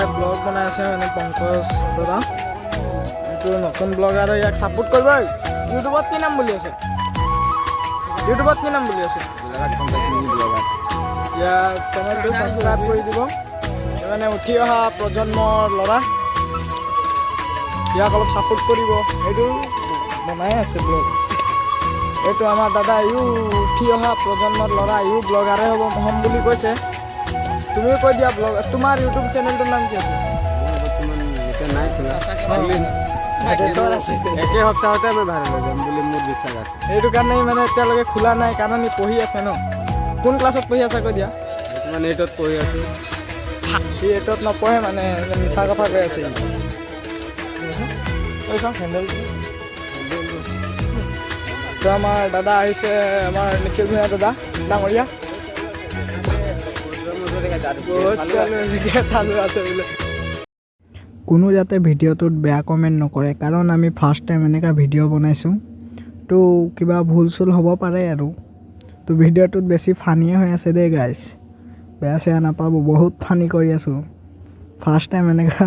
দাদাই ব্লগ বনাই আছে মানে পংকজ দাদা এইটো নতুন ব্লগাৰ ইয়াক ছাপোৰ্ট কৰিব ইউটিউবত কি নাম বুলি আছে ইয়াক চেনেলটো ছাবস্ক্ৰাইব কৰি দিব মানে উঠি অহা প্ৰজন্মৰ ল'ৰা ইয়াক অলপ ছাপোৰ্ট কৰিব এইটো বনাই আছে ব্লগ এইটো আমাৰ দাদা ইও উঠি অহা প্ৰজন্মৰ ল'ৰা ইও ব্লগাৰে হ'ম বুলি কৈছে তুমিও কৈ দিয়া ব্লগ তোমাৰ ইউটিউব চেনেলটোৰ নাম কি আছে একে সপ্তাহতে আমি ভাইৰেল হৈ যাম বুলি মোৰ বিশ্বাস আছে এইটো কাৰণে মানে এতিয়ালৈকে খোলা নাই কাৰণ ই পঢ়ি আছে ন কোন ক্লাছত পঢ়ি আছে কৈ দিয়া বৰ্তমান 8ত পঢ়ি আছোঁ সি 8ত নপঢ়ে মানে মিছা কথা কৈ আছে তো আমাৰ দাদা আহিছে আমাৰ নিখিল ভূঞা দাদা ডাঙৰীয়া আছে বোলে কোনো যাতে ভিডিঅ'টোত বেয়া কমেণ্ট নকৰে কাৰণ আমি ফাৰ্ষ্ট টাইম এনেকুৱা ভিডিঅ' বনাইছোঁ তো কিবা ভুল চুল হ'ব পাৰে আৰু তো ভিডিঅ'টোত বেছি ফানিয়ে হৈ আছে দেই গাইজ বেয়া চেয়া নাপাব বহুত ফানি কৰি আছোঁ ফাৰ্ষ্ট টাইম এনেকুৱা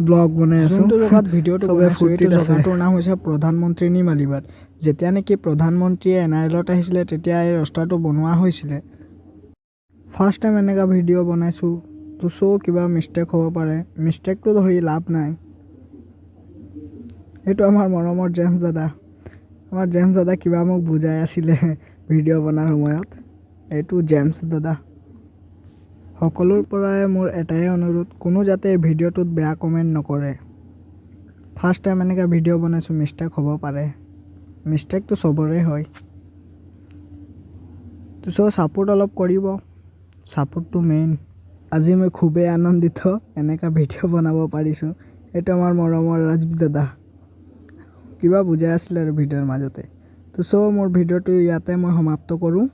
ব্লগ বনাই আছোঁ যোনটো জেগাত ভিডিঅ'টো বনাইছোঁ এইটো জেগাটোৰ নাম হৈছে প্ৰধানমন্ত্ৰী নিমালিবাদ যেতিয়া নেকি প্ৰধানমন্ত্ৰীয়ে NRLত আহিছিলে তেতিয়া এই ৰাস্তাটো বনোৱা হৈছিলে ফাৰ্ষ্ট টাইম এনেকুৱা ভিডিঅ' বনাইছোঁ তো কিবা মিষ্টেক হ'ব পাৰে মিষ্টেকটো ধৰি লাভ নাই এইটো আমাৰ মৰমৰ জেমছ দাদা কিবা মোক বুজাই আছিলে ভিডিঅ' বনাৰ সময়ত এইটো জেমছ দাদা সকলোৰ পৰাই মোৰ এটাই অনুৰোধ কোনো যাতে ভিডিঅ'টোত বেয়া কমেণ্ট নকৰে ফাৰ্ষ্ট টাইম এনেকুৱা ভিডিঅ' বনাইছোঁ মিষ্টেক হ'ব পাৰে মিষ্টেকটো চবৰে হয় তো ছাপোৰ্ট অলপ কৰিব ছাপোৰ্টটো মেইন আজি মই খুবেই আনন্দিত এনেকুৱা ভিডিঅ' বনাব পাৰিছোঁ এইটো আমাৰ মৰমৰ ৰাজীৱ দাদা কিবা বুজাই আছিলে আৰু ভিডিঅ'ৰ মাজতে তো মোৰ ভিডিঅ'টো ইয়াতে মই সমাপ্ত কৰোঁ